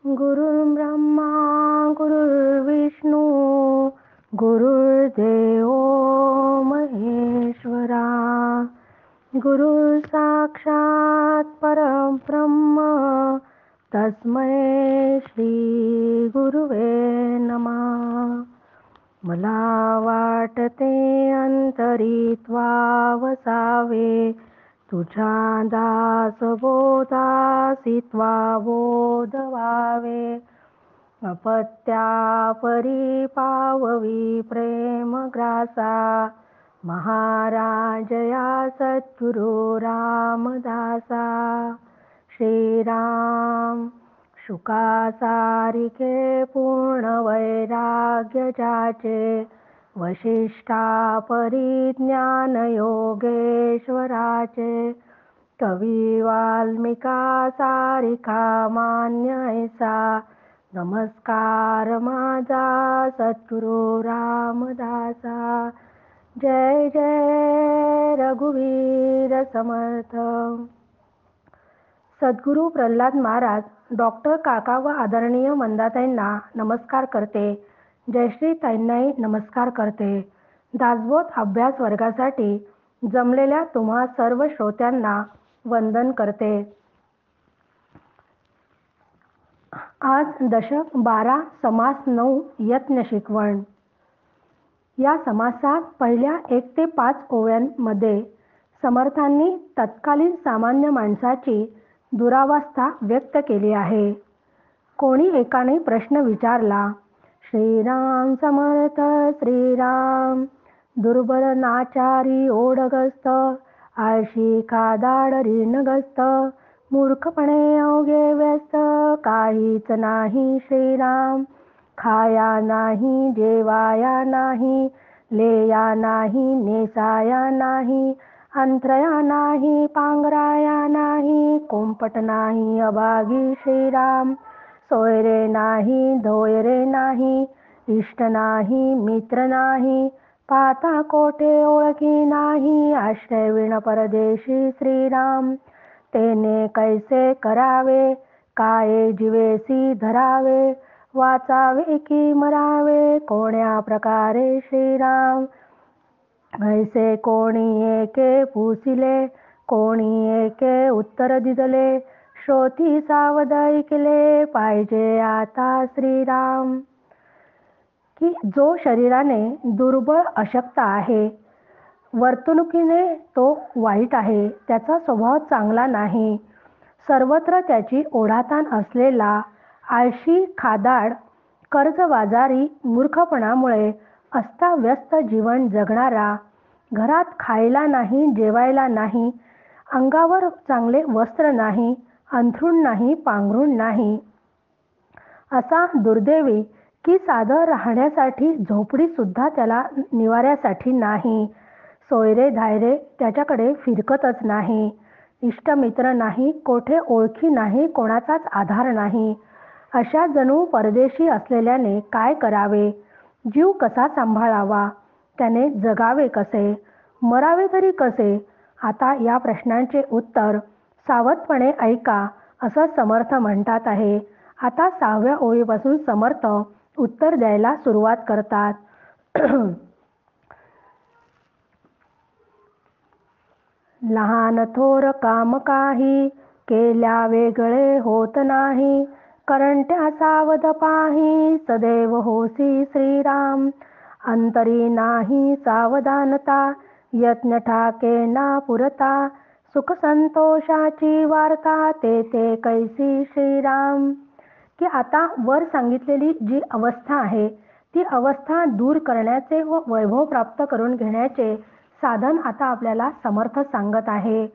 गुरुर्ब्रह्मा गुरुर्विष्णू गुरुर्देव महेश्वरा गुरु साक्षात परब्रह्म तस्मै श्री गुरुवे नमः. मला वाटते अंतरित्वा वसावे तुझ्या दासबोधासित्वा बोध व्हावे. अपत्या परी पाववी प्रेम ग्रासा महाराजया सद्गुरु रामदासा. श्रीराम शुकासारिखे पूर्ण वैराग्य जाचे वशिष्ठा परिज्ञान योगेश्वराचे. कवी वाल्मिका सारिखा मान्य ऐसा नमस्कार माझा सद्गुरु रामदासा. जय जय रघुवीर समर्थ. सद्गुरु प्रल्हाद महाराज डॉक्टर काका व आदरणीय मंदाताईंना नमस्कार करते. जयश्री ताईंनाही नमस्कार करते. दासबोध अभ्यास वर्गासाठी जमलेल्या तुम्हा सर्व श्रोत्यांना वंदन करते. आज दशक 12 समास 9 यत्न शिकवण. या समासात पहिल्या 1 ते 5 ओव्यांमध्ये समर्थांनी तत्कालीन सामान्य माणसाची दुरावस्था व्यक्त केली आहे. कोणी एकाने प्रश्न विचारला, श्रीराम समर्थ श्रीराम. दुर्बल नाचारी ओढगस्त आळशी खादाड ऋणग्रस्त मूर्खपणे अवघे व्यस्त काहीच नाही श्रीराम. खाया नाही जेवाया नाही लेया नाही नेसाया नाही अंतरया नाही पांघराया नाही कोंपट नाही अभागी श्रीराम. सोयरे नाही धोयरे नाही इष्ट नाही मित्र नाही पाता कोठे ओळखी नाही आश्रय विण परदेशी श्रीराम. तेने कैसे करावे काय जीवेसी धरावे वाचावे की मरावे कोण्या प्रकारे श्रीराम. ऐसे कोणी एके पुसिले कोणी एके उत्तर दिदले श्रोती सावध ऐकले पाहिजे आता श्रीराम. की जो शरीराने दुर्बळ अशक्त आहे, वर्तणुकीने तो वाईट आहे, त्याचा स्वभाव चांगला नाही, सर्वत्र त्याची ओढाताण असलेला, आळशी खादाड कर्जबाजारी मूर्खपणामुळे अस्ताव्यस्त जीवन जगणारा, घरात खायला नाही जेवायला नाही, अंगावर चांगले वस्त्र नाही, अंथरूण नाही पांघरूण नाही, असा दुर्दैवी की साधं राहण्यासाठी झोपडी सुद्धा त्याला निवाऱ्यासाठी नाही, सोयरे धायरे त्याच्याकडे फिरकतच नाही, इष्टमित्र नाही, कोठे ओळखी नाही, कोणाचाच आधार नाही, अशा जणू परदेशी असलेल्याने काय करावे, जीव कसा सांभाळावा, त्याने जगावे कसे, मरावे तरी कसे. आता या प्रश्नांचे उत्तर सावधपणे ऐका असं समर्थ म्हणतात आहे. आता 6व्या ओळीपासून समर्थ उत्तर द्यायला सुरुवात करतात. लहान थोर काम काही केल्या वेगळे होत नाही, करंट्या सावध पाही सदैव होसी श्रीराम. अंतरी नाही सावधानता यत्न ठाके ना पुरता सुख संतोषाची वार्ता ते कैसी श्रीराम. की आता वर सांगितलेली जी अवस्था आहे ती अवस्था दूर करण्याचे व वैभव प्राप्त करून घेण्याचे साधन आता आपल्याला समर्थ सांगत आहे.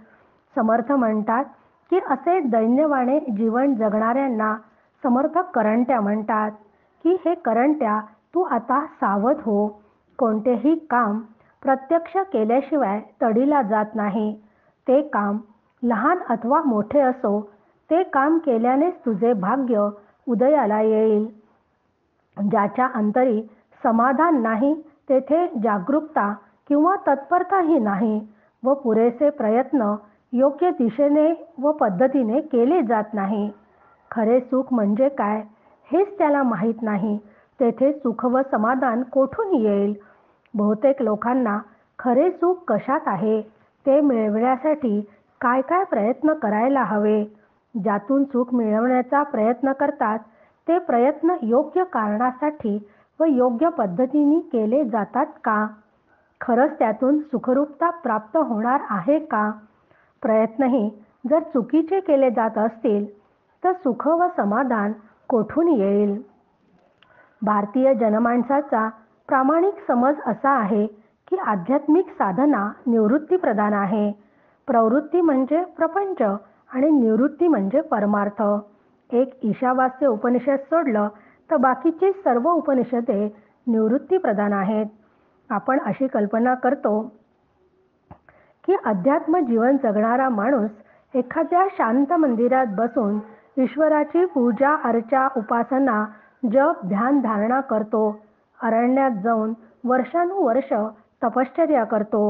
समर्थ म्हणतात की असे दैन्यवाणे जीवन जगणाऱ्यांना समर्थ करंट्या म्हणतात. की हे करंट्या तू आता सावध हो. कोणतेही काम प्रत्यक्ष केल्याशिवाय तडीला जात नाही. ते काम लहान अथवा मोठे असो, ते काम केल्यानेच तुझे भाग्य उदयाला येईल. ज्याच्या अंतरी समाधान नाही तेथे जागरूकता किंवा तत्परताही नाही व पुरेसे प्रयत्न योग्य दिशेने व पद्धतीने केले जात नाही. खरे सुख म्हणजे काय हेच त्याला माहीत नाही. तेथे सुख व समाधान कोठून येईल? बहुतेक लोकांना खरे सुख कशात आहे ते मिळवण्यासाठी काय काय प्रयत्न करायला हवे. ज्यातून सुख मिळवण्याचा प्रयत्न करतात ते प्रयत्न योग्य कारणासाठी व योग्य पद्धतीने केले जातात का? खरंच त्यातून सुखरूपता प्राप्त होणार आहे का? प्रयत्नही जर चुकीचे केले जात असतील तर सुख व समाधान कोठून येईल? भारतीय जनमानसाचा प्रामाणिक समज असा आहे की आध्यात्मिक साधना निवृत्तीप्रधान आहे. प्रवृत्ती म्हणजे प्रपंच आणि निवृत्ती म्हणजे परमार्थ. एक ईशावास्य उपनिषद सोडलं तर बाकीची सर्व उपनिषदे निवृत्तीप्रधान आहेत. आपण अशी कल्पना करतो की अध्यात्म जीवन जगणारा माणूस एखाद्या शांत मंदिरात बसून ईश्वराची पूजा अर्चा उपासना जप ध्यान धारणा करतो. अरण्यात जाऊन वर्षानुवर्ष तपश्चर्या करतो.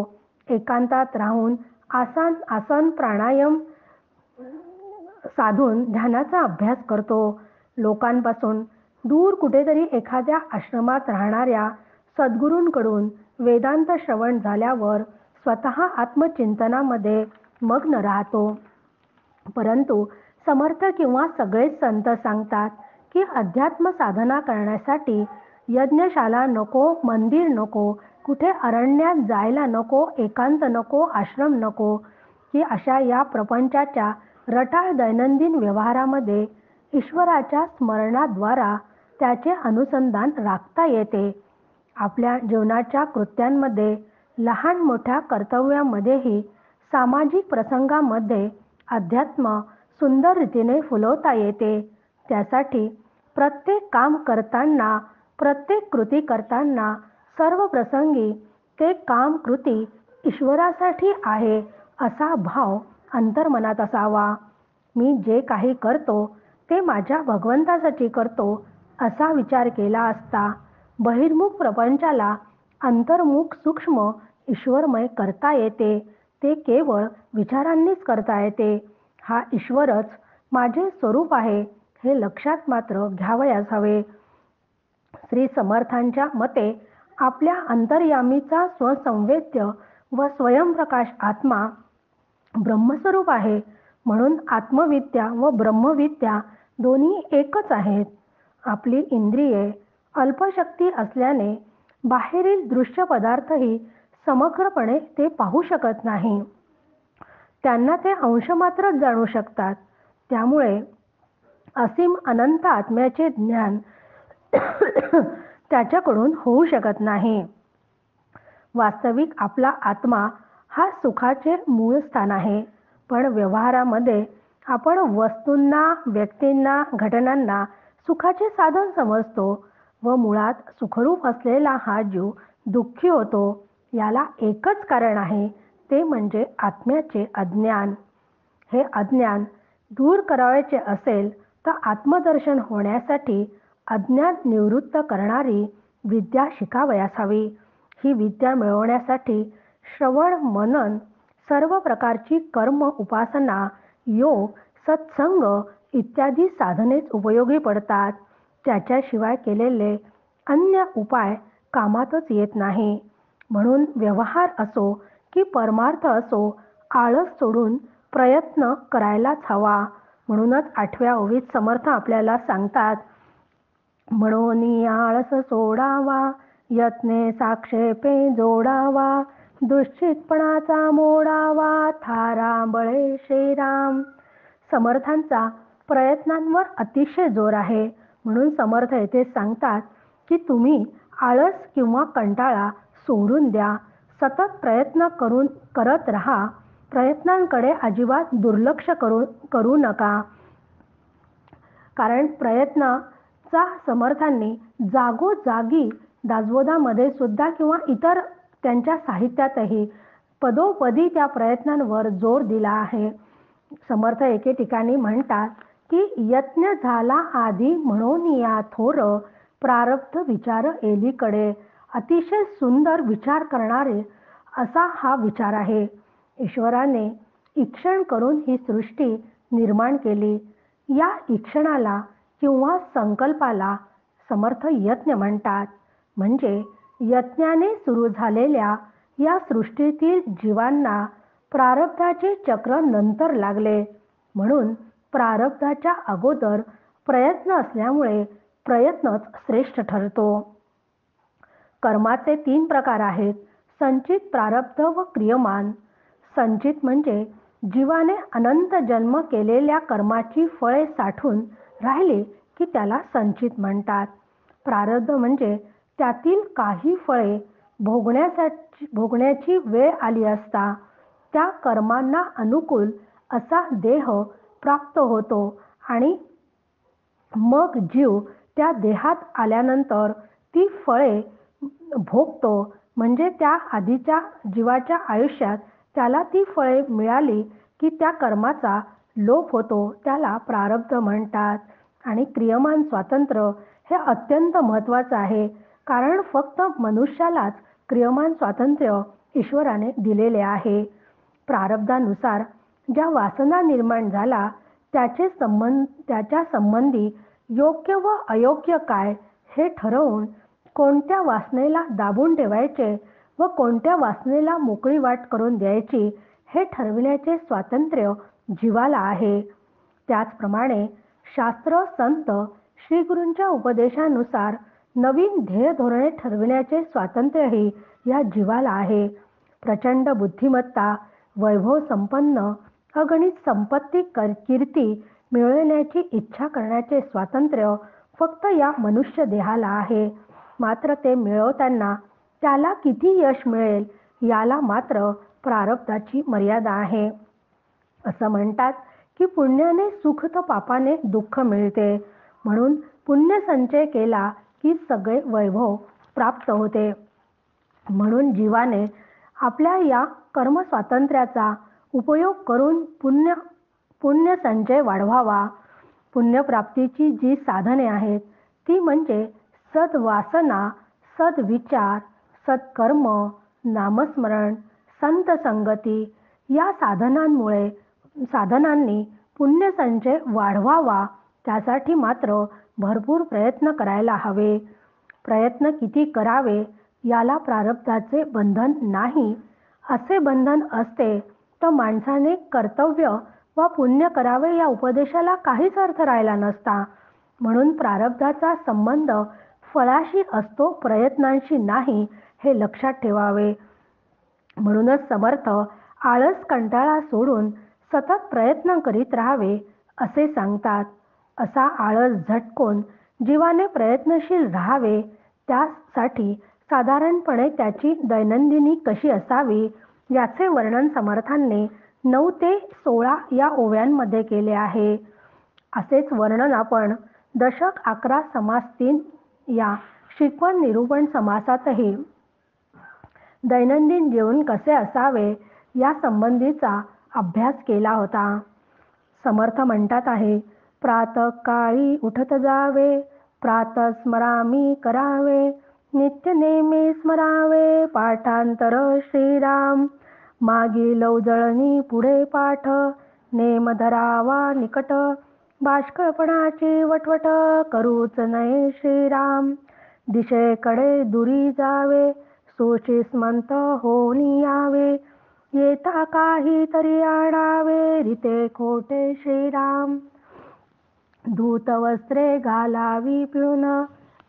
एकांतात राहून आसन प्राणायाम साधून ध्यानाचा अभ्यास करतो. लोकांपासून दूर कुठेतरी एखाद्या आश्रमात राहणाऱ्या सद्गुरूंकडून वेदांत श्रवण झाल्यावर स्वतः आत्मचिंतनामध्ये मग्न राहतो. परंतु समर्थ किंवा सगळेच संत सांगतात की अध्यात्म साधना करण्यासाठी यज्ञशाला नको, मंदिर नको, कुठे अरण्यात जायला नको, एकांत नको, आश्रम नको, की अशा या प्रपंचाच्या रटाळ दैनंदिन व्यवहारामध्ये ईश्वराच्या स्मरणाद्वारा त्याचे अनुसंधान राखता येते. आपल्या जीवनाच्या कृत्यांमध्ये लहान मोठ्या कर्तव्यामध्येही सामाजिक प्रसंगामध्ये अध्यात्म सुंदर रीतीने फुलवता येते. त्यासाठी प्रत्येक काम करताना प्रत्येक कृती करताना सर्व प्रसंगी ते काम कृती ईश्वरासाठी आहे असा भाव अंतर्मनात असावा. मी जे काही करतो ते माझ्या भगवंतासाठी करतो असा विचार केला असता बहिर्मुख प्रपंचाला अंतर्मुख सूक्ष्म ईश्वरमय करता येते. ते केवळ विचारांनीच करता येते. हा ईश्वरच माझे स्वरूप आहे हे लक्षात मात्र घ्यावयास हवे. श्री समर्थांच्या मते आपल्या अंतर्यामीचा स्वसंवेद्य व स्वयंप्रकाश आत्मा ब्रह्मस्वरूप आहे. म्हणून आत्मविद्या व ब्रह्मविद्या दोन्ही एकच आहेत. आपली इंद्रिये अल्पशक्ती असल्याने बाहेरील दृश्य पदार्थही समग्रपणे ते पाहू शकत नाही. त्यांना ते अंशमात्रच जाणू शकतात. त्यामुळे असीम अनंत आत्म्याचे ज्ञान त्याच्याकडून होऊ शकत नाही. वास्तविक आपला आत्मा हा सुखाचे मूळ स्थान आहे. पण व्यवहारामध्ये आपण वस्तूंना, व्यक्तींना, घटनांना सुखाचे साधन समजतो व मुळात सुखरूप असलेला हा जीव दुःखी होतो. याला एकच कारण आहे, ते म्हणजे आत्म्याचे अज्ञान. हे अज्ञान दूर करावयाचे असेल तर आत्मदर्शन होण्यासाठी अज्ञान निवृत्त करणारी विद्या शिकावयास हवी. ही विद्या मिळवण्यासाठी श्रवण मनन सर्व प्रकारची कर्म उपासना योग सत्संग इत्यादी साधनेच उपयोगी पडतात. त्याच्याशिवाय केलेले अन्य उपाय कामातच येत नाही. म्हणून व्यवहार असो की परमार्थ असो आळस सोडून प्रयत्न करायलाच हवा. म्हणूनच 8व्या ओवीत समर्थ आपल्याला सांगतात, म्हणून आळस सोडावा यत्ने साक्षेपे जोडावा दुश्चितपणाचा मोडावा थारा बळे श्रीराम. समर्थांचा प्रयत्नांवर अतिशय जोर आहे. म्हणून समर्थ येथे सांगतात की तुम्ही आळस किंवा कंटाळा सोडून द्या. सतत प्रयत्न करत राहा. प्रयत्नांकडे अजिबात दुर्लक्ष करू नका. कारण प्रयत्नाचा समर्थांनी जागोजागी दासबोधामध्ये सुद्धा किंवा इतर त्यांच्या साहित्यातही पदोपदी त्या प्रयत्नांवर जोर दिला आहे. समर्थ एके ठिकाणी म्हणतात की यत्न झाला आधी म्हणून या थोर प्रारब्ध विचार एलीकडे. अतिशय सुंदर विचार करणारे असा हा विचार आहे. ईश्वराने ईक्षण करून ही सृष्टी निर्माण केली. या इक्षणाला किंवा संकल्पाला समर्थ यज्ञ म्हणतात. म्हणजे यज्ञाने सुरू झालेल्या या सृष्टीतील जीवांना प्रारब्धाचे चक्र नंतर लागले. म्हणून प्रारब्धाच्या अगोदर प्रयत्न असल्यामुळे प्रयत्नच श्रेष्ठ ठरतो. कर्माचे 3 प्रकार आहेत: संचित, प्रारब्ध व क्रियमान. संचित म्हणजे जीवाने अनंत जन्म केलेल्या कर्माची फळे साठून राहिली की त्याला संचित म्हणतात. प्रारब्ध म्हणजे त्यातील काही फळे भोगण्याची वेळ आली असता त्या कर्मांना अनुकूल असा देह प्राप्त होतो आणि मग जीव त्या देहात आल्यानंतर ती फळे भोगतो. म्हणजे त्या आधीच्या जीवाच्या आयुष्यात त्याला ती फळे मिळाली की त्या कर्माचा लोप होतो, त्याला प्रारब्ध म्हणतात. आणि क्रियमान स्वातंत्र्य हे अत्यंत महत्त्वाचं आहे, कारण फक्त मनुष्यालाच क्रियमान स्वातंत्र्य ईश्वराने दिलेले आहे. प्रारब्धानुसार ज्या वासना निर्माण झाला त्याच्या संबंधी योग्य व अयोग्य काय हे ठरवून कोणत्या वासनेला दाबून ठेवायचे व कोणत्या वासनेला मोकळी वाट करून द्यायची हे ठरविण्याचे स्वातंत्र्य जीवाला आहे. त्याचप्रमाणे शास्त्र, संत, श्रीगुरूंच्या उपदेशानुसार नवीन ध्येय धोरणे ठरविण्याचे स्वातंत्र्यही या जीवाला आहे. प्रचंड बुद्धिमत्ता, वैभव संपन्न, अगणित संपत्ती, कीर्ती मिळवण्याची इच्छा करण्याचे स्वातंत्र्य फक्त या मनुष्य देहाला आहे. मात्र ते मिळवताना त्याला किती यश मिळेल याला मात्र प्रारब्धाची मर्यादा आहे. असं म्हणतात की पुण्याने सुख तर पापाने दुःख मिळते. म्हणून पुण्य संचय केला की सगळे वैभव प्राप्त होते. म्हणून जीवाने आपल्या या कर्मस्वातंत्र्याचा उपयोग करून पुण्य संचय वाढवावा. पुण्यप्राप्तीची जी साधने आहेत ती म्हणजे सद्वासना, सद्विचार, सत्कर्म, नामस्मरण, संत संगती या साधनांनी पुण्यसंचय वाढवावा. त्यासाठी मात्र भरपूर प्रयत्न करायला हवे. प्रयत्न किती करावे याला प्रारब्धाचे बंधन नाही. असे बंधन असते तर माणसाने कर्तव्य वा पुण्य करावे या उपदेशाला काहीच अर्थ राहिला नसता. म्हणून प्रारब्धाचा संबंध फळाशी असतो, प्रयत्नांशी नाही, हे लक्षात ठेवावे. म्हणूनच समर्थ आळस कंटाळा सोडून सतत प्रयत्न करीत राहावे असे सांगतात. असा आळस झटकून जीवाने प्रयत्नशील राहावे. त्यासाठी साधारणपणे त्याची दैनंदिनी कशी असावी याचे वर्णन समर्थांनी 9 ते 16 या ओव्यांमध्ये केले आहे. असेच वर्णन आपण दशक 11 समास 3 या शिकवण निरूपण समासातही दैनंदिन जीवन कसे असावे या संबंधीचा अभ्यास केला होता. समर्थ म्हणतात आहे, प्रातःकाळी उठत जावे, प्रातस्मरामी करावे, नित्य नेमे स्मरावे, पाठांतर श्रीराम, मागील उजळणी पुढे पाठ, नेम धरावा निकट, बाष्कळपणाची वटवट करूच नये श्रीराम, दिशेकडे दुरी जावे, सुचिस्मंत होऊन यावे, येता काही तरी आणावे, रीते खोटे श्रीराम, धूत वस्त्रे घालावी पिळून,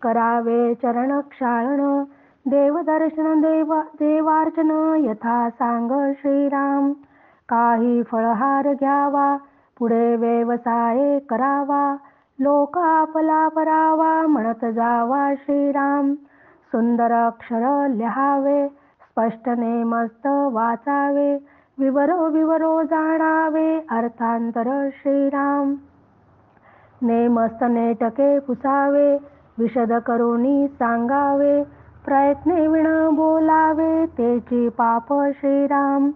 करावे चरण क्षालन, देवदर्शन देवार्चन यथा सांग श्रीराम, काही फळहार घ्यावा, पुढे व्यवसाय करावा, लोक आपला परावा, म्हणत जावा श्रीराम, सुंदर अक्षर लिहावे, स्पष्ट नेमस्त वाचावे, विवरो जाणावे, अर्थांतर श्रीराम, नेमस्त नेटके पुसावे, विशद करुणी सांगावे, प्रयत्ने विण बोलावे, तेची पाप श्रीराम,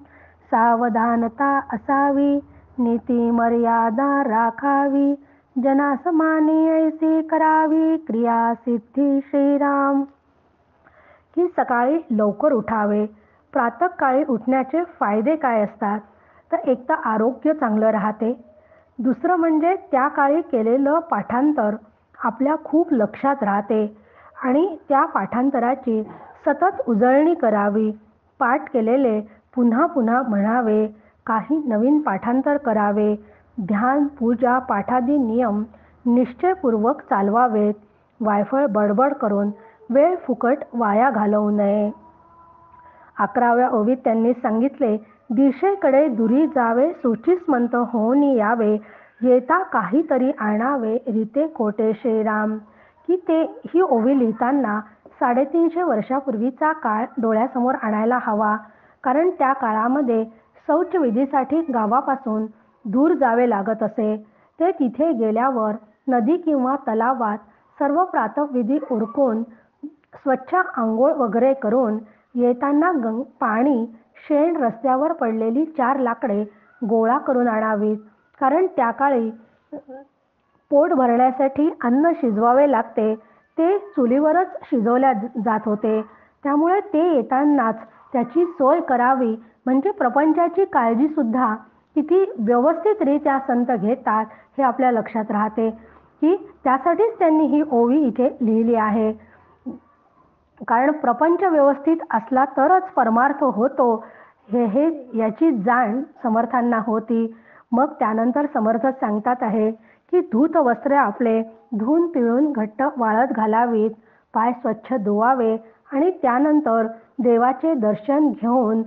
सावधानता असावी, नीती मर्यादा राखावी, जनासमानी ऐसी करावी, क्रिया सिद्धी श्रीराम. की सकाळी लवकर उठावे. प्रातःकाळी उठण्याचे फायदे काय असतात तर एक तर आरोग्य चांगलं राहते, दुसरं म्हणजे त्या काळी केलेलं पाठांतर आपल्या खूप लक्षात राहते आणि त्या पाठांतराची सतत उजळणी करावी. पाठ केलेले पुन्हा पुन्हा म्हणावे, काही नवीन पाठांतर करावे. ध्यान, पूजा, पाठादी नियम निश्चयपूर्वक चालवावेत. वायफळ बडबड करून वेळ फुकट वाया घालवू नये. 11व्या ओवीत त्यांनी सांगितले, दिशेकडे दुरी जावे सूचिस्मंत होऊन यावे, येता काहीतरी आणावे रीते कोटे श्रीराम. की ही ओवी लिहिताना 350 वर्षापूर्वीचा काळ डोळ्यासमोर आणायला हवा. कारण त्या काळामध्ये शौचविधीसाठी गावापासून दूर जावे लागत असे. ते तिथे गेल्यावर नदी किंवा तलावात सर्व प्रातःविधी उरकून स्वच्छ आंघोळ वगैरे करून येताना पाणी, शेण, रस्त्यावर पडलेली 4 लाकडे गोळा करून आणावीत. कारण त्या काळी पोट भरण्यासाठी अन्न शिजवावे लागते, ते चुलीवरच शिजवल्या जात होते. त्यामुळे ते येतानाच त्याची सोय करावी. म्हणजे प्रपंचाची काळजीसुद्धा किती व्यवस्थितरित्या संत घेतात हे आपल्या लक्षात राहते. की त्यासाठीच त्यांनी ही ओवी इथे लिहिली आहे. कारण प्रपंच व्यवस्थित असला तरच परमार्थ होतो, हे याची जाण समर्थांना होती. मग त्यानंतर समर्थ सांगतात आहे की धूत वस्त्रे आपले धुवून पिळून घट्ट वाळत घालावीत, पाय स्वच्छ धुवावे आणि त्यानंतर देवाचे दर्शन घेऊन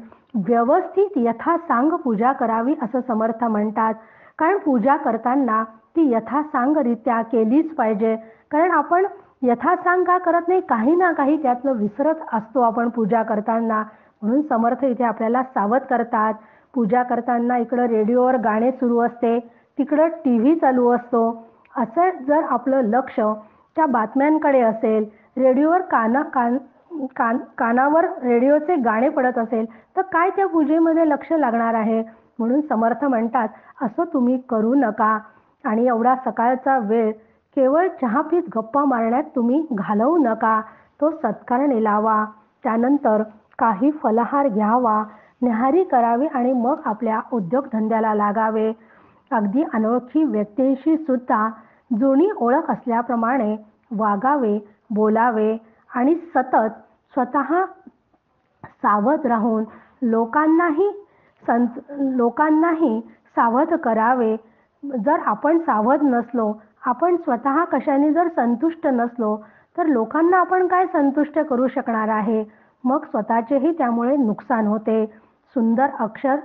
व्यवस्थित यथासांग पूजा करावी असं समर्थ म्हणतात. कारण पूजा करताना ती यथासांगरित्या केलीच पाहिजे. कारण आपण यथासांग का करत नाही, काही ना काही त्यातलं विसरत असतो आपण पूजा करताना. म्हणून समर्थ इथे आपल्याला सावध करतात. पूजा करताना इकडं रेडिओवर गाणे सुरू असते, तिकडं TV चालू असतो. असं जर आपलं लक्ष त्या बातम्यांकडे असेल, रेडिओवर कानावर रेडिओचे गाणे पडत असेल, तर काय त्या पूजेमध्ये लक्ष लागणार आहे. म्हणून समर्थ म्हणतात, असं तुम्ही करू नका आणि एवढा सकाळचा वेळ केवळ चहा पीत गप्पा मारण्यात तुम्ही घालवू नका. तो सत्कारणी लावा. त्यानंतर काही फलाहार घ्यावा, न्याहारी करावी आणि मग आपल्या उद्योगधंद्याला लागावे. अगदी अनोळखी व्यक्तींशी सुद्धा जुनी ओळख असल्याप्रमाणे वागावे, बोलावे आणि सतत स्वतः सावध राहून लोकांनाही सावध करावे. जर आपण सावध नसलो, आपण स्वतः कशाने जर संतुष्ट नसलो, तर लोकांना आपण काय संतुष्ट करू शकणार आहे. मग स्वतःचेही त्यामुळे नुकसान होते. सुंदर अक्षर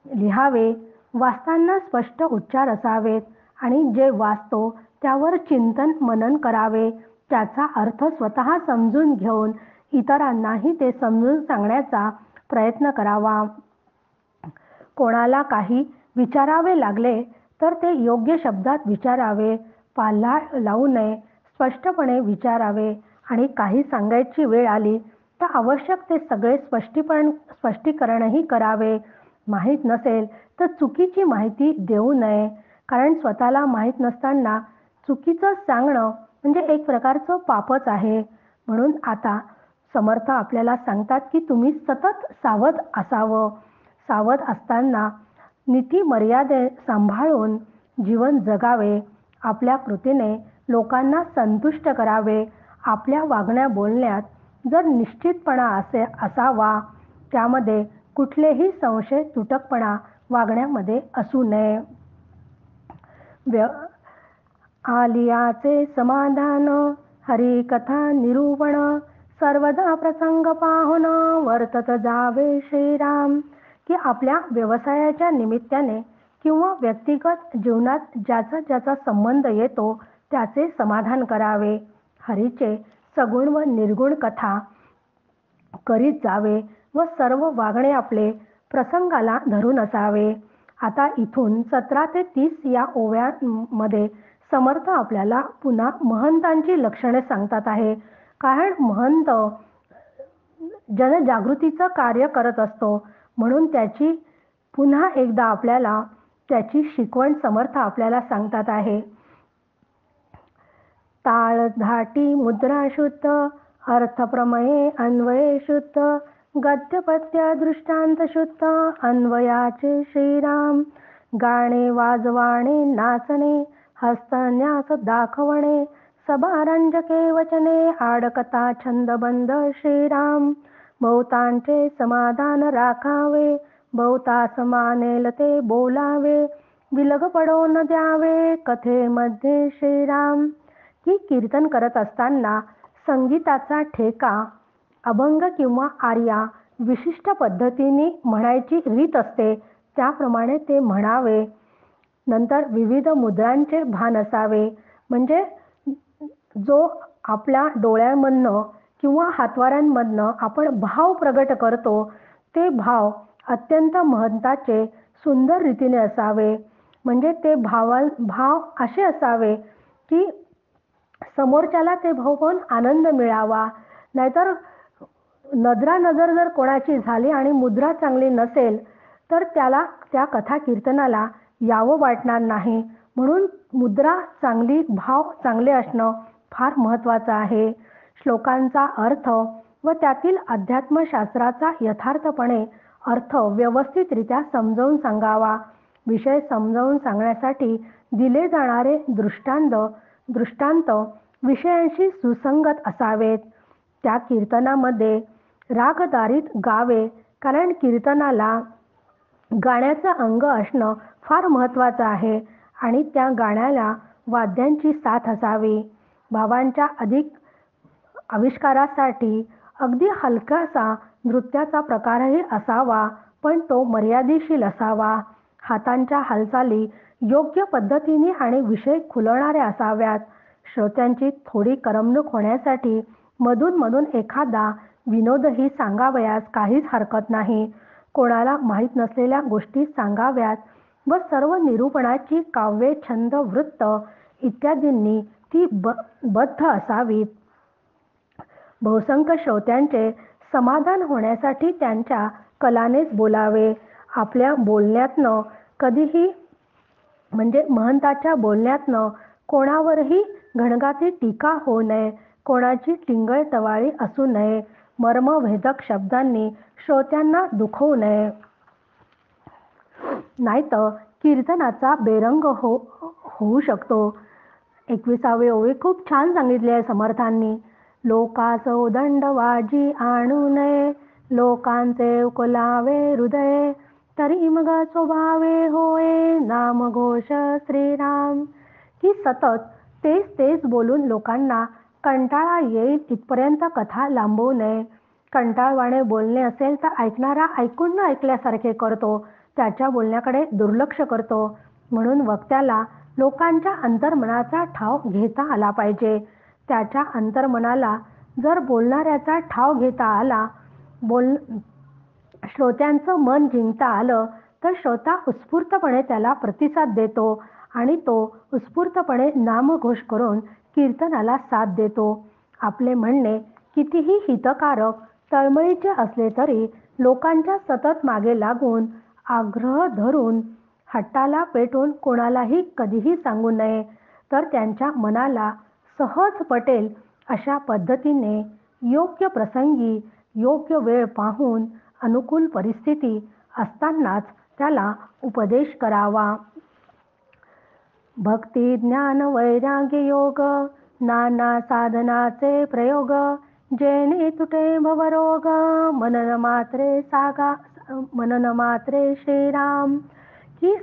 लिहावे, वाचताना स्पष्ट उच्चार असावेत आणि जे वाचतो त्यावर चिंतन मनन करावे. त्याचा अर्थ स्वतः समजून घेऊन इतरांनाही ते समजून सांगण्याचा प्रयत्न करावा. कोणाला काही विचारावे लागले तर ते योग्य शब्दात विचारावे. पाल्हाळ लावू नये, स्पष्टपणे विचारावे आणि काही सांगायची वेळ आली तर आवश्यक ते सगळे स्पष्टीकरणही करावे. माहीत नसेल तर चुकीची माहिती देऊ नये. कारण स्वतःला माहीत नसताना चुकीचं सांगणं म्हणजे एक प्रकारचं पापच आहे. म्हणून आता समर्थ आपल्याला सांगतात की तुम्ही सतत सावध असावं. सावध असताना नीती मर्यादे सांभाळून जीवन जगावे. आपल्या कृतीने लोकांना संतुष्ट करावे. आपल्या वागण्या बोलण्यात जर निश्चितपणा असावा, त्यामध्ये कुठलेही संशय, तुटकपणा वागण्यामध्ये असू नये. आलियाचे समाधान, हरिकथा निरूपण, सर्वदा प्रसंग पाहुन वर्तत जावे श्रीराम. की आपल्या व्यवसायाच्या निमित्ताने किंवा व्यक्तिगत जीवनात ज्याचा ज्याचा संबंध येतो त्याचे समाधान करावे. हरीचे सगुण व निर्गुण कथा करीत जावे व सर्व वागणे आपले प्रसंगाला धरून असावे. आता इथून 17 ते 30 या ओव्यांमध्ये समर्थ आपल्याला पुन्हा महंतांची लक्षणे सांगतात आहे. कारण महंत जनजागृतीचं कार्य करत असतो, म्हणून त्याची पुन्हा एकदा आपल्याला त्याची शिकवण समर्थ आपल्याला सांगतात आहे. ताळ धाटी मुद्रा शुद्ध, अर्थप्रमये अन्वये शुद्ध, गद्य पद्य दृष्टांत शुद्ध, अन्वयाचे श्रीराम. गाणे वाजवाणे नाचणे हस्तन्यास दाखवणे सभारंजके वचने आडकता छंदबंद श्रीराम. बहुतांचे समाधान राखावे बहुतास मानेल ते बोलावे विलग पडो न द्यावे कथेमध्ये श्रीराम. की कीर्तन करत असताना संगीताचा ठेका अभंग किंवा आर्या विशिष्ट पद्धतीने म्हणायची रीत असते त्याप्रमाणे ते म्हणावे. नंतर विविध मुद्रांचे भान असावे. म्हणजे जो आपल्या डोळ्यांमधनं किंवा हातवाऱ्यांमधनं आपण भाव प्रगट करतो ते भाव अत्यंत महत्त्वाचे सुंदर रीतीने असावे. म्हणजे ते भाव असे असावे की समोरच्याला ते भाव पाहून आनंद मिळावा. नाहीतर नजरानजर जर कोणाची झाली आणि मुद्रा चांगली नसेल तर त्याला त्या कथा कीर्तनाला यावं वाटणार नाही. म्हणून मुद्रा चांगली भाव चांगले असणं फार महत्त्वाचं आहे. श्लोकांचा अर्थ व त्यातील अध्यात्मशास्त्राचा यथार्थपणे अर्थ व्यवस्थितरित्या समजावून सांगावा. विषय समजावून सांगण्यासाठी दिले जाणारे दृष्टांत विषयांशी सुसंगत असावेत. त्या कीर्तनामध्ये रागदारीत गावे कारण कीर्तनाला गाण्याचं अंग असणं फार महत्त्वाचं आहे आणि त्या गाण्याला वाद्यांची साथ असावी. भावांच्या अधिक आविष्कारासाठी अगदी हलकासा नृत्याचा प्रकारही असावा पण तो मर्यादेशीर असावा. हातांच्या हालचाली योग्य पद्धतीने आणि विषय खुलवणाऱ्या असाव्यात. श्रोत्यांची थोडी करमणूक होण्यासाठी मधून एखादा विनोदही सांगावयास काहीच हरकत नाही. कोणाला माहीत नसलेल्या गोष्टी सांगाव्यात व सर्व निरूपणाची काव्ये छंद वृत्त इत्यादींनी ती बद्ध असावीत. बहुसंख्य श्रोत्यांचे समाधान होण्यासाठी त्यांच्या कलानेच बोलावे. आपल्या बोलण्यातनं कधीही म्हणजे महंताच्या बोलण्यातनं कोणावरही घणगाती टीका होऊ नये. कोणाची टिंगळटवाळी असू नये. मर्मभेदक शब्दांनी श्रोत्यांना दुखवू नये. नाहीतर कीर्तनाचा बेरंग होऊ शकतो. 21वी ओवी खूप छान सांगितली आहे समर्थांनी. लोकास उदंड वाजी आणू नये लोकांचे उकलावे हृदय तरी मग स्वभावे होय नामघोष श्रीराम. की सतत तेच बोलून लोकांना कंटाळा येईल इथपर्यंत कथा लांबवू नये. कंटाळवाणे बोलणे असेल तर ऐकणारा ऐकून न ऐकल्यासारखे करतो. त्याच्या बोलण्याकडे दुर्लक्ष करतो. म्हणून वक्त्याला लोकांच्या अंतर्मनाचा ठाव घेता आला पाहिजे. त्याच्या अंतर्मनाला जर बोलणाऱ्याचा ठाव घेता आला श्रोत्यांचं मन जिंकता आलं तर श्रोता उत्स्फूर्तपणे त्याला प्रतिसाद देतो आणि तो उत्स्फूर्तपणे नामघोष करून कीर्तनाला साथ देतो. आपले म्हणणे कितीही हितकारक तळमळीचे असले तरी लोकांच्या सतत मागे लागून आग्रह धरून हट्टाला पेटून कोणालाही कधीही सांगू नये. तर त्यांच्या मनाला सहज पटेल अशा पद्धतीने योग्य प्रसंगी योग्य वेळ पाहून अनुकूल परिस्थिती असतानाच त्याला उपदेश करावा. भक्ती ज्ञान वैराग्य योग नाना साधनाचे प्रयोग जेणे तुटे भवरोग मनन मात्रे श्रीराम. की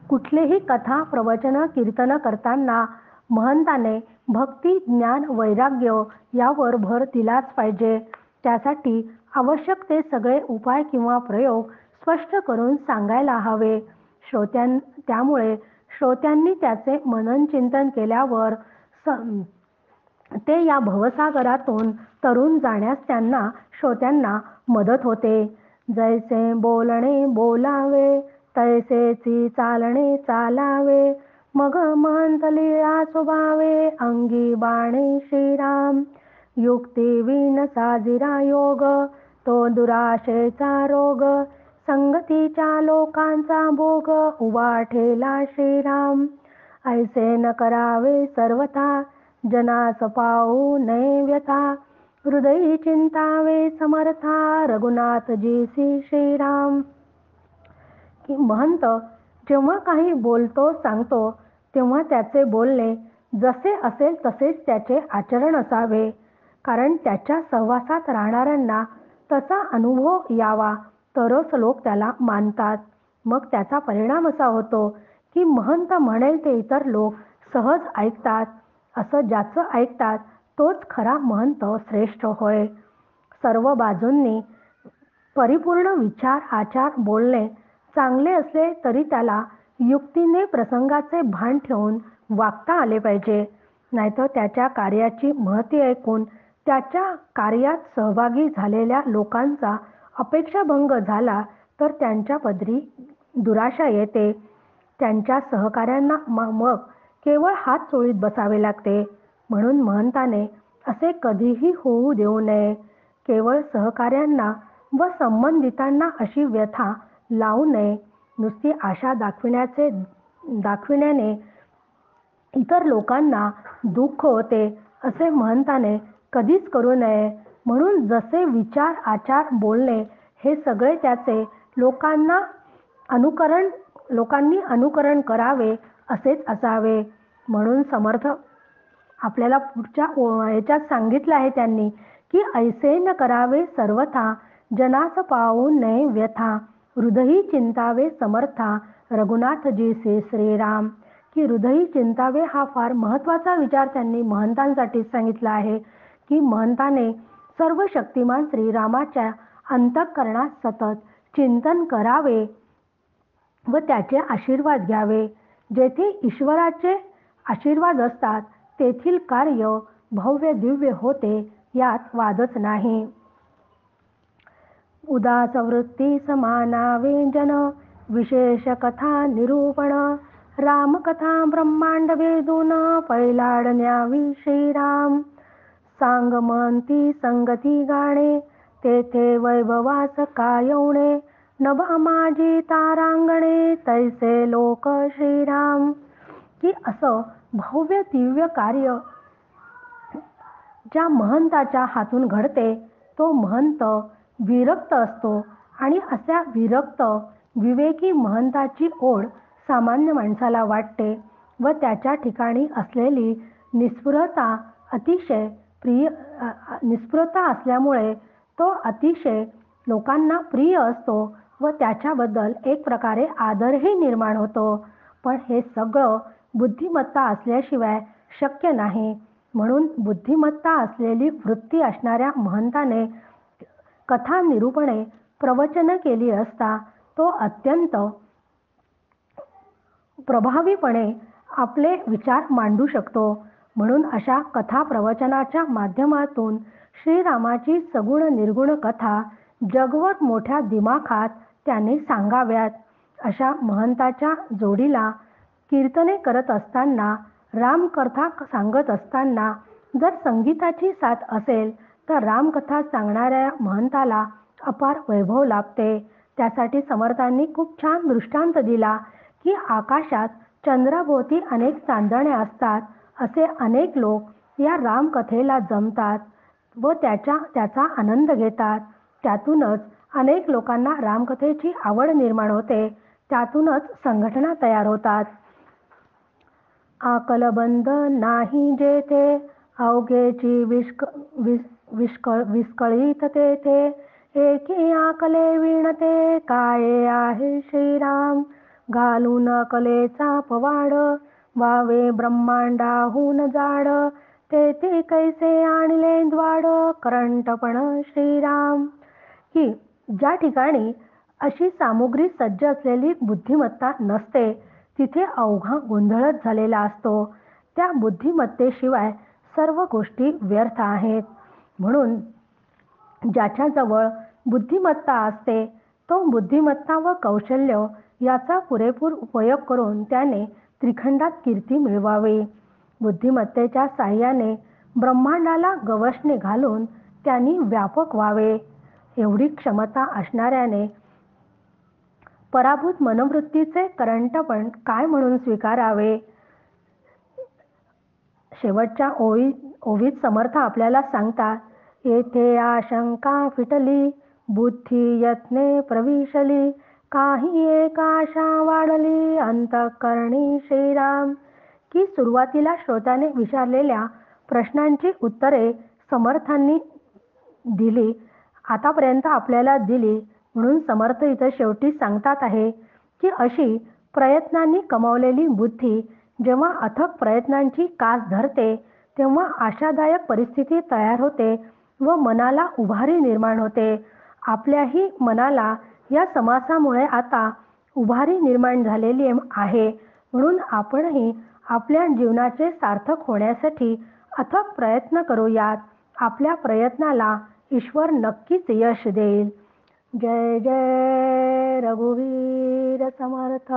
कुठलेही कथा प्रवचन कीर्तन करताना महंताने भक्ती ज्ञान वैराग्य यावर भर दिलाच पाहिजे. त्यासाठी आवश्यक ते सगळे उपाय किंवा प्रयोग स्पष्ट करून सांगायला हवे. त्यामुळे श्रोत्यांनी त्याचे मनन चिंतन केल्यावर ते या भवसागरातून तरून जाण्यास श्रोत्यांना मदत होते. जैसे बोलणे बोलावे तैसेची चालणे चालावे मग महंत लीळा स्वभावे अंगी बाणे श्रीराम. युक्ती विन साजिरा योग तो दुराशेचा रोग संगतीच्या लोकांचा भोग उवाठेला श्रीराम. ऐसे न करावे सर्वथा जनास पाहू नये व्यथा हृदयी चिंतावे समर्था रघुनाथ जीसी श्रीराम. की महंत जेव्हा काही बोलतो सांगतो तेव्हा त्याचे बोलणे जसे असेल तसेच त्याचे आचरण असावे, कारण त्याच्या सहवासात राहणाऱ्यांना तसा अनुभव यावा तरच लोक त्याला मानतात. मग त्याचा परिणाम असा होतो की महंत म्हणेल ते इतर लोक सहज ऐकतात. असं ज्याचं ऐकतात तोच खरा महंत श्रेष्ठ होय. सर्व बाजूंनी परिपूर्ण विचार आचार बोलणे चांगले असले तरी त्याला युक्तीने प्रसंगाचे भान ठेवून वागता आले पाहिजे. नाहीतर त्याच्या कार्याची महती ऐकून त्याच्या कार्यात सहभागी झालेल्या लोकांचा अपेक्षाभंग झाला तर त्यांच्या पदरी दुराशा येते. त्यांच्या सहकाऱ्यांना मग केवळ हात चोळीत बसावे लागते. म्हणून महंताने असे कधीही होऊ देऊ नये. केवळ सहकाऱ्यांना व संबंधितांना अशी व्यथा लावू नये. नुसती आशा दाखविण्याने इतर लोकांना दुःख होते असे महंताने कधीच करू नये. म्हणून जसे विचार आचार बोलणे हे सगळे त्याचे लोकांनी अनुकरण करावे असेच असावे. म्हणून समर्थ आपल्याला पुढच्या ह्याच्यात सांगितलं आहे त्यांनी की ऐसे न करावे सर्वथा, जनास पाहून नये व्यथा, हृदयी चिंतावे समर्था, रघुनाथजी श्रीराम. की हृदयी चिंतावे हा फार महत्त्वाचा विचार त्यांनी महंतांसाठी सांगितला आहे की महंताने सर्व शक्तिमान श्रीरामाच्या अंतःकरणात सतत चिंतन करावे व त्याचे आशीर्वाद घ्यावे. जेथे ईश्वराचे आशीर्वाद असतात तेथील कार्य भव्य दिव्य होते यात वादच नाही. उदास वृत्ती समानावे जन विशेष कथा निरूपण, रामकथा ब्रह्मांड वेदून पैलाडण्यावी श्रीराम. सांग म्हणती संगती गाणे तेथे वैभवास कायवणे, नभा माझी तारांगणे तैसे लोक श्रीराम. की असं भव्य दिव्य कार्य ज्या महंताच्या हातून घडते तो महंत विरक्त असतो आणि अशा विरक्त विवेकी महंताची ओढ सामान्य माणसाला वाटते व त्याच्या ठिकाणी असलेली निस्पृहता असल्यामुळे तो अतिशय लोकांना प्रिय असतो व त्याच्याबद्दल एक प्रकारे आदरही निर्माण होतो. पण हे सगळं बुद्धिमत्ता असल्याशिवाय शक्य नाही. म्हणून बुद्धिमत्ता असलेली वृत्ती असणाऱ्या महंताने कथा निरूपणे प्रवचन केली असता तो अत्यंत प्रभावीपणे आपले विचार मांडू शकतो. म्हणून अशा कथा प्रवचनाच्या माध्यमातून श्रीरामाची सगुण निर्गुण कथा जगभर मोठ्या दिमाखात त्याने सांगाव्यात. अशा महंताच्या जोडीला कीर्तने करत असताना रामकथा सांगत असताना जर संगीताची साथ असेल तर रामकथा सांगणाऱ्या महंताला अपार वैभव लाभते. त्यासाठी समर्थांनी खूप छान दृष्टांत दिला की आकाशात चंद्राभोवती अनेक चांदण्या असतात. असे अनेक लोक या रामकथेला जमतात व त्याचा आनंद घेतात. त्यातूनच अनेक लोकांना रामकथेची आवड निर्माण होते. त्यातूनच संघटना तयार होतात. आकलबंद नाही जेथे अवघेची विस्कळीत तेथे, एकी आकले विणते काय आहे श्रीराम. घालून कलेचा पवाड वावे ब्रह्मांडाहून जाड, तेथे कैसे आणले द्वाड करंटपण श्रीराम. की ज्या ठिकाणी अशी सामुग्री सज्ज असलेली बुद्धिमत्ता नसते तिथे अवघा गोंधळच झालेला असतो. त्या बुद्धिमत्तेशिवाय सर्व गोष्टी व्यर्थ आहेत. म्हणून ज्याच्याजवळ बुद्धिमत्ता असते तो बुद्धिमत्ता व कौशल्य याचा पुरेपूर उपयोग करून त्याने त्रिखंडात कीर्ती मिळवावी. बुद्धिमत्तेच्या साह्याने ब्रह्मांडाला गवसणी घालून त्यांनी व्यापक व्हावे. एवढी क्षमता असणाऱ्याने पराभूत मनोवृत्तीचे करंटपण काय म्हणून स्वीकारावे. शेवटच्या ओवीत समर्थ आपल्याला सांगतात, येथे आशंका फिटली बुद्धी यत्ने प्रविशली, काही एक आशा वाढली अंतःकरणी श्रीराम. की सुरुवातीला श्रोत्याने विचारलेल्या प्रश्नांची उत्तरे समर्थांनी दिली, आतापर्यंत आपल्याला दिली. म्हणून समर्थ इथं शेवटी सांगतात आहे की अशी प्रयत्नांनी कमावलेली बुद्धी जेव्हा अथक प्रयत्नांची कास धरते तेव्हा आशादायक परिस्थिती तयार होते व मनाला उभारी निर्माण होते. आपल्याही मनाला या समासामुळे आता उभारी निर्माण झालेली आहे. म्हणून आपणही आपल्या जीवनाचे सार्थक होण्यासाठी अथक प्रयत्न करूयात. आपल्या प्रयत्नाला ईश्वर नक्कीच यश देईल. जय जय रघुवीर समर्थ.